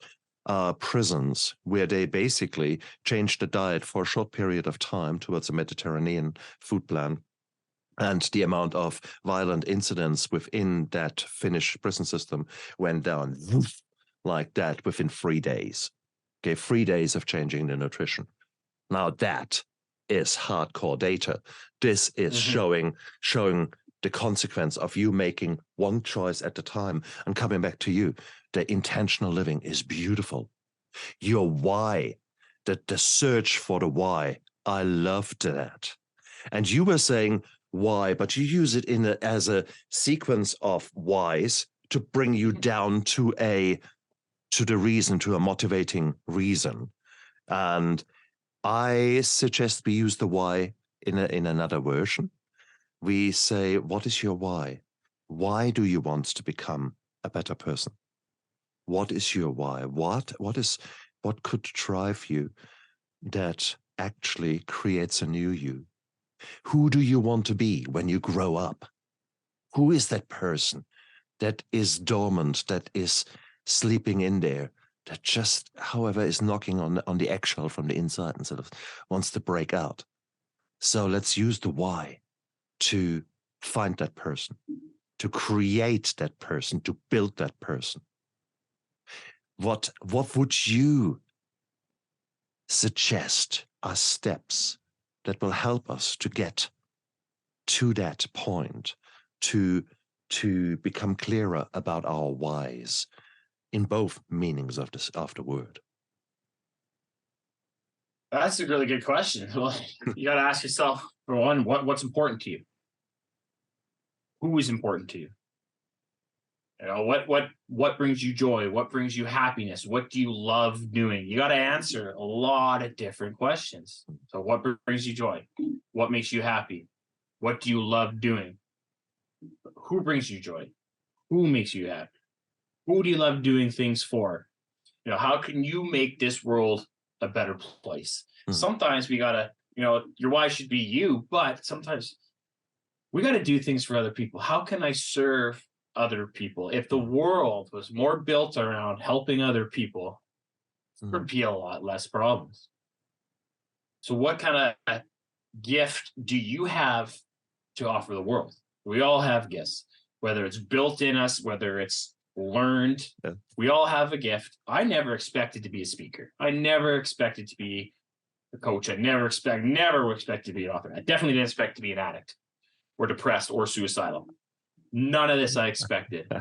prisons, where they basically changed the diet for a short period of time towards a Mediterranean food plan. And the amount of violent incidents within that Finnish prison system went down like that within 3 days. Okay, 3 days of changing the nutrition. Now that is hardcore data. This is showing the consequence of you making one choice at a time. And coming back to you, the intentional living is beautiful. Your why, the search for the why, I loved that. And you were saying why, but you use it as a sequence of whys to bring you down to the reason, to a motivating reason. And I suggest we use the why in another version. We say, what is your why? Why do you want to become a better person? What is your why? What could drive you that actually creates a new you? Who do you want to be when you grow up? Who is that person that is dormant, that is sleeping in there, that just, however, is knocking on the eggshell from the inside and sort of wants to break out? So let's use the why to find that person, to create that person, to build that person. What would you suggest are steps that will help us to get to that point, to become clearer about our whys in both meanings of the word? That's a really good question. Well, you got to ask yourself, for one, what's important to you? Who is important to you? You know, what brings you joy? What brings you happiness? What do you love doing? You got to answer a lot of different questions. So what brings you joy? What makes you happy? What do you love doing? Who brings you joy? Who makes you happy? Who do you love doing things for? You know, how can you make this world a better place? Sometimes we gotta, your why should be you, but sometimes we gotta do things for other people. How can I serve other people? If the world was more built around helping other people, there'd be a lot less problems. So what kind of gift do you have to offer the world? We all have gifts, whether it's built in us, whether it's learned. We all have a gift. I never expected to be a speaker. I never expected to be a coach. I never expect to be an author. I definitely didn't expect to be an addict or depressed or suicidal. None of this I expected.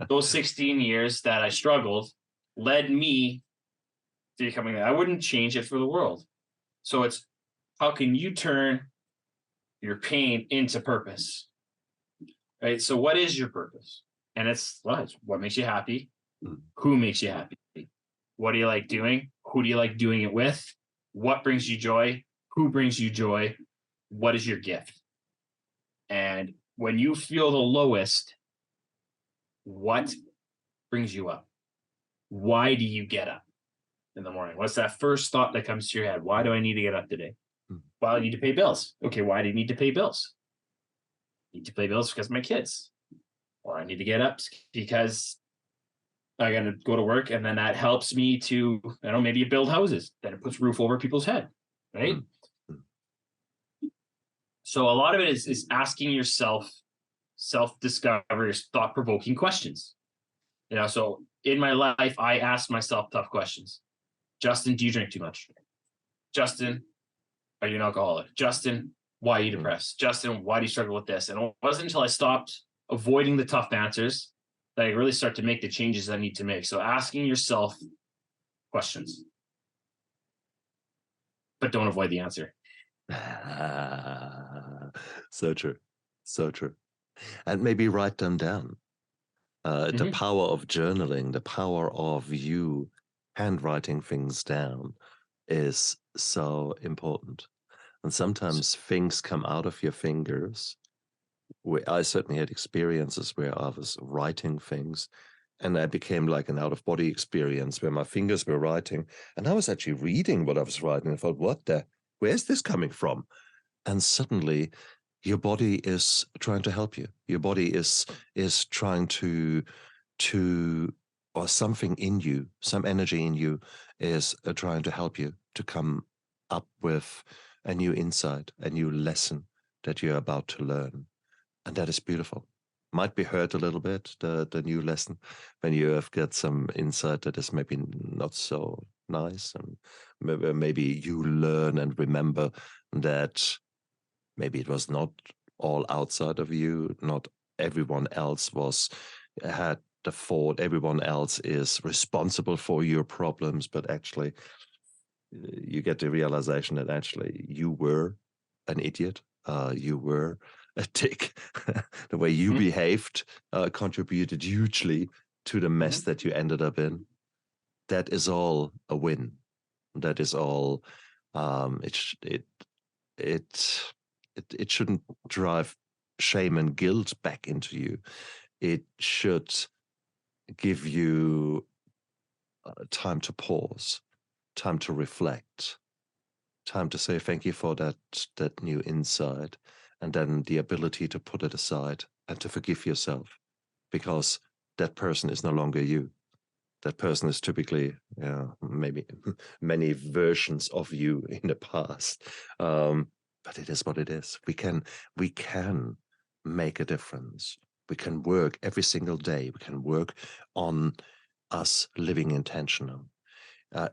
Those 16 years that I struggled led me to becoming that. I wouldn't change it for the world. So it's, how can you turn your pain into purpose? Right? So what is your purpose? And it's what makes you happy? Who makes you happy? What do you like doing? Who do you like doing it with? What brings you joy? Who brings you joy? What is your gift? And when you feel the lowest, what brings you up? Why do you get up in the morning? What's that first thought that comes to your head? Why do I need to get up today? Well, I need to pay bills. Okay, why do you need to pay bills? I need to pay bills because of my kids. Or I need to get up because I got to go to work, and then that helps me to, maybe build houses. Then it puts roof over people's head, right? So a lot of it is asking yourself self-discovery, thought-provoking questions. So in my life, I asked myself tough questions. Justin, do you drink too much? Justin, are you an alcoholic? Justin, why are you depressed? Justin, why do you struggle with this? And it wasn't until I stopped avoiding the tough answers that I really start to make the changes I need to make. So asking yourself questions, but don't avoid the answer. So true. So true. And maybe write them down. The power of journaling, the power of you handwriting things down is so important. And sometimes things come out of your fingers I certainly had experiences where I was writing things, and that became like an out-of-body experience where my fingers were writing, and I was actually reading what I was writing. I thought, where's this coming from? And suddenly your body is trying to help you. Your body is trying to or something in you, some energy in you is trying to help you to come up with a new insight, a new lesson that you're about to learn. And that is beautiful. Might be hurt a little bit, the new lesson, when you have got some insight that is maybe not so nice. And maybe you learn and remember that maybe it was not all outside of you, not everyone else had the fault, everyone else is responsible for your problems, but actually you get the realization that actually you were an idiot, you were a dick. The way you behaved contributed hugely to the mess that you ended up in. That is all a win. That is all. It shouldn't drive shame and guilt back into you. It should give you time to pause, time to reflect, time to say thank you for that new insight, and then the ability to put it aside and to forgive yourself, because that person is no longer you. That person is typically maybe many versions of you in the past, but it is what it is. We can make a difference. We can work every single day. We can work on us living intentional.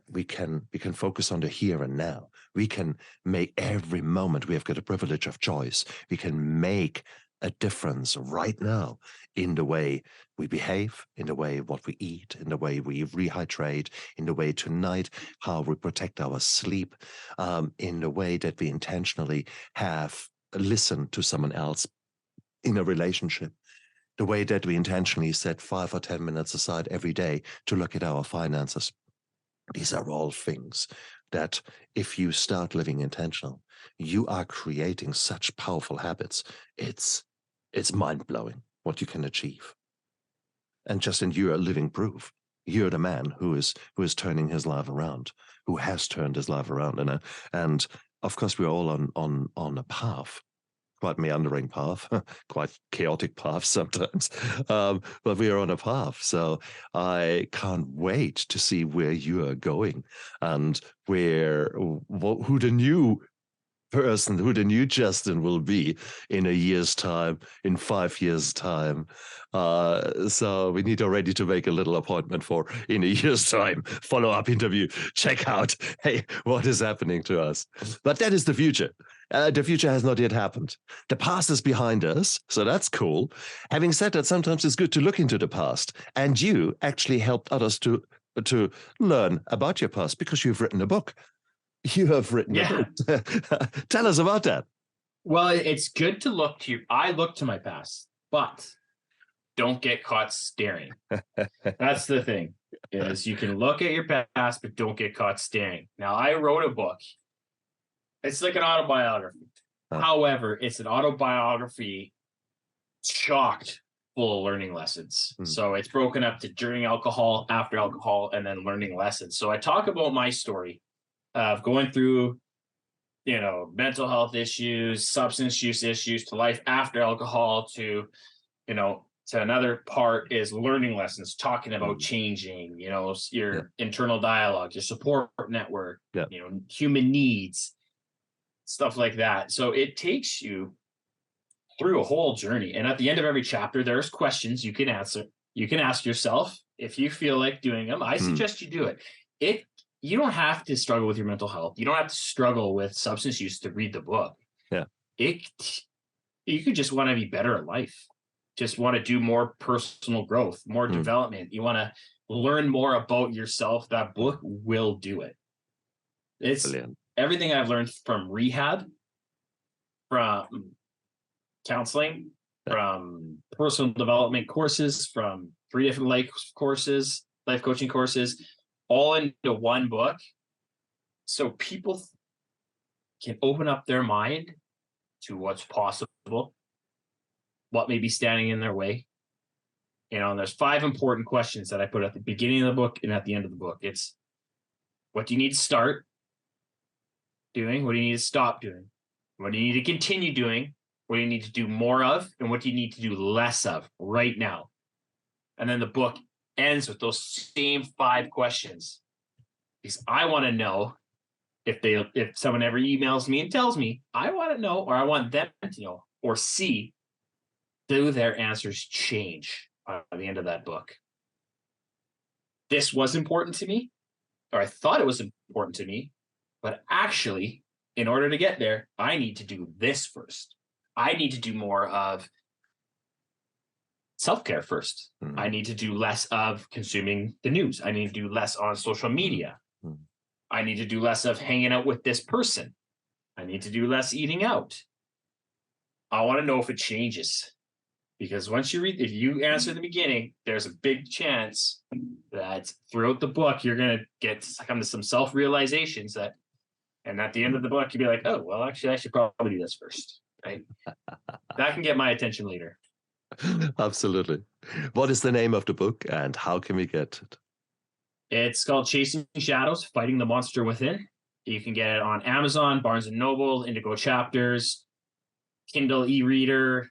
We can focus on the here and now. We can make every moment. We have got a privilege of choice. We can make a difference right now in the way we behave, in the way what we eat, in the way we rehydrate, in the way tonight how we protect our sleep, in the way that we intentionally have listened to someone else in a relationship, the way that we intentionally set 5 or 10 minutes aside every day to look at our finances. These are all things that if you start living intentional, you are creating such powerful habits. It's mind-blowing what you can achieve. And Justin, you are living proof. You're the man who is turning his life around, who has turned his life around. And of course, we're all on a path, quite meandering path, quite chaotic path sometimes, but we are on a path. So I can't wait to see where you are going and who the new person, who the new Justin will be in a year's time, in 5 years' time. So we need already to make a little appointment for in a year's time, follow-up interview, check out, hey, what is happening to us? But that is the future. The future has not yet happened. The past is behind us, so that's cool. Having said that, sometimes it's good to look into the past, and you actually helped others to learn about your past because you've written a book. You have written a book. Tell us about that. Well, it's good to look to I look to my past, but don't get caught staring. That's the thing, is you can look at your past, but don't get caught staring. Now, I wrote a book. It's like an autobiography. However, it's an autobiography chocked full of learning lessons. So it's broken up to during alcohol, after alcohol, and then learning lessons. So I talk about my story of going through, mental health issues, substance use issues, to life after alcohol, to another part is learning lessons, talking about changing, your internal dialogue, your support network, human needs, stuff like that. So it takes you through a whole journey. And at the end of every chapter, there's questions you can answer. You can ask yourself if you feel like doing them. I suggest you do it. You don't have to struggle with your mental health. You don't have to struggle with substance use to read the book. Yeah. You could just want to be better at life. Just want to do more personal growth, more development. You want to learn more about yourself. That book will do it. It's brilliant. Everything I've learned from rehab, from counseling, from personal development courses, from 3 different life coaching courses, all into one book, so people can open up their mind to what's possible, what may be standing in their way. And there's 5 important questions that I put at the beginning of the book and at the end of the book. It's, what do you need to start doing? What do you need to stop doing? What do you need to continue doing? What do you need to do more of? And what do you need to do less of right now? And then the book ends with those same 5 questions, because I want to know if someone ever emails me and tells me, I want to know, or I want them to know or see, do their answers change by the end of that book? This was important to me, or I thought it was important to me, but actually, in order to get there, I need to do this first. I need to do more of self-care first. Mm. I need to do less of consuming the news. I need to do less on social media. Mm. I need to do less of hanging out with this person. I need to do less eating out. I want to know if it changes. Because once you read, if you answer in the beginning, there's a big chance that throughout the book, you're going to come to some self-realizations that, and at the end of the book, you'll be like, oh, well, actually, I should probably do this first, right? That can get my attention later. Absolutely. What is the name of the book and how can we get it? It's called Chasing Shadows, Fighting the Monster Within. You can get it on Amazon, Barnes & Noble, Indigo Chapters, Kindle e-reader,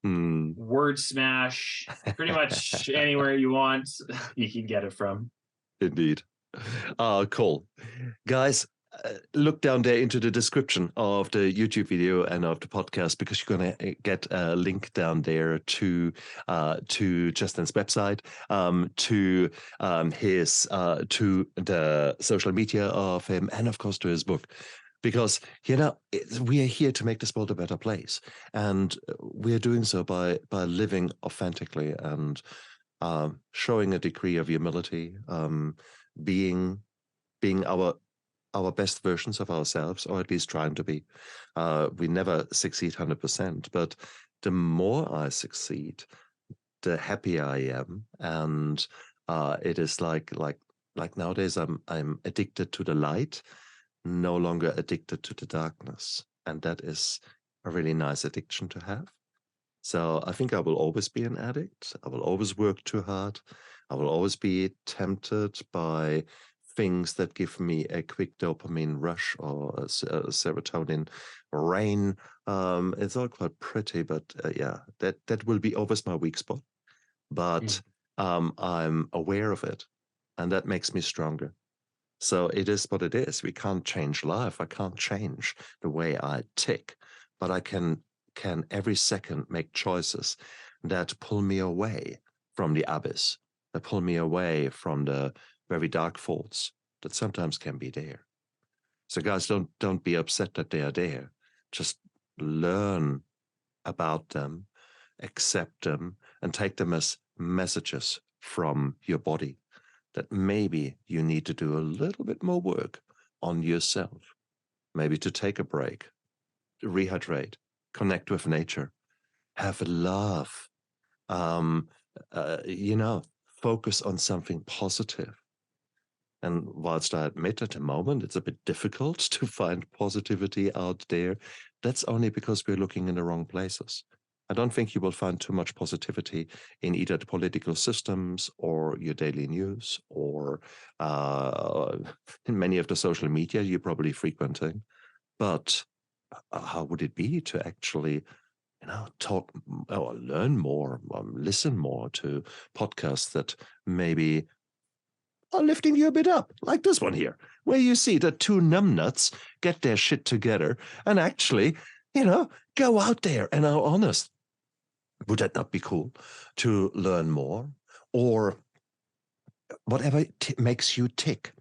Word Smash, pretty much anywhere you want, you can get it from. Indeed. Cool. Guys, look down there into the description of the YouTube video and of the podcast, because you're going to get a link down there to Justin's website, to the social media of him, and of course to his book. Because, we are here to make this world a better place. And we're doing so by living authentically and showing a degree of humility, being our best versions of ourselves, or at least trying to be. We never succeed 100%, but the more I succeed, the happier I am. And it is like nowadays I'm addicted to the light, no longer addicted to the darkness. And that is a really nice addiction to have. So I think I will always be an addict. I will always work too hard. I will always be tempted by things that give me a quick dopamine rush or a serotonin rain. It's all quite pretty, but that will be always my weak spot. But I'm aware of it, and that makes me stronger. So it is what it is. We can't change life. I can't change the way I tick, but I can every second make choices that pull me away from the abyss, that pull me away from the very dark thoughts that sometimes can be there. So guys, don't be upset that they are there. Just learn about them, accept them, and take them as messages from your body that maybe you need to do a little bit more work on yourself, maybe to take a break, rehydrate, connect with nature, have a laugh, focus on something positive. And whilst I admit at the moment it's a bit difficult to find positivity out there, that's only because we're looking in the wrong places. I don't think you will find too much positivity in either the political systems or your daily news or in many of the social media you're probably frequenting. But how would it be to actually talk or learn more, listen more to podcasts that maybe are lifting you a bit up, like this one here, where you see that 2 numbnuts get their shit together and actually, go out there and are honest. Would that not be cool to learn more? Or whatever makes you tick,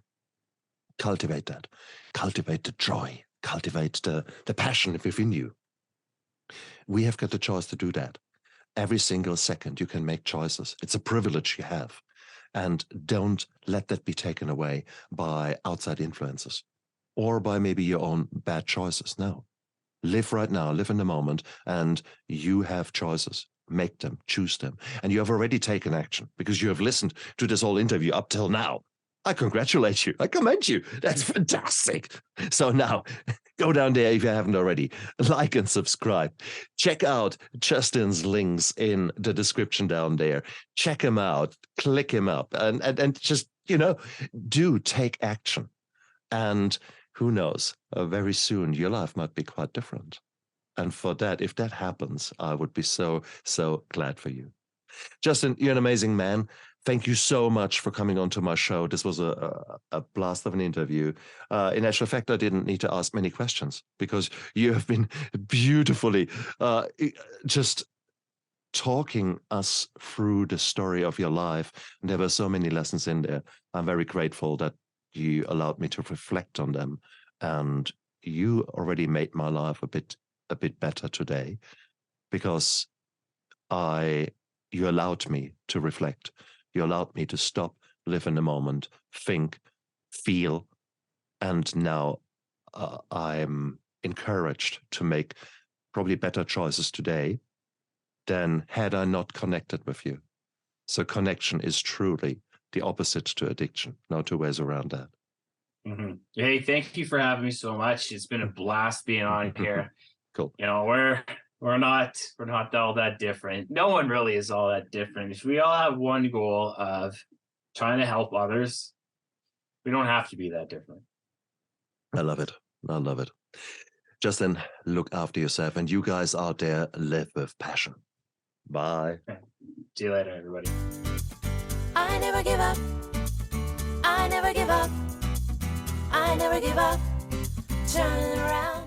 cultivate that. Cultivate the joy. Cultivate the passion within you. We have got the choice to do that. Every single second you can make choices. It's a privilege you have. And don't let that be taken away by outside influences or by maybe your own bad choices. No. Live right now, live in the moment, and you have choices. Make them, choose them. And you have already taken action because you have listened to this whole interview up till now. I congratulate you. I commend you. That's fantastic. So now Go down there if you haven't already. Like and subscribe. Check out Justin's links in the description down there. Check him out. Click him up. And just, do take action. And who knows, very soon your life might be quite different. And for that, if that happens, I would be so, so glad for you. Justin, you're an amazing man. Thank you so much for coming onto my show. This was a blast of an interview. In actual fact, I didn't need to ask many questions because you have been beautifully just talking us through the story of your life. And there were so many lessons in there. I'm very grateful that you allowed me to reflect on them. And you already made my life a bit better today because you allowed me to reflect. You allowed me to stop, live in the moment, think, feel, and now I'm encouraged to make probably better choices today than had I not connected with you. So connection is truly the opposite to addiction. No two ways around that. Mm-hmm. Hey, thank you for having me so much. It's been a blast being on here. Cool. We're not all that different. No one really is all that different. If we all have one goal of trying to help others, we don't have to be that different. I love it. I love it. Justin, look after yourself, and you guys out there, live with passion. Bye. See you later, everybody. I never give up. I never give up. I never give up. Turn around.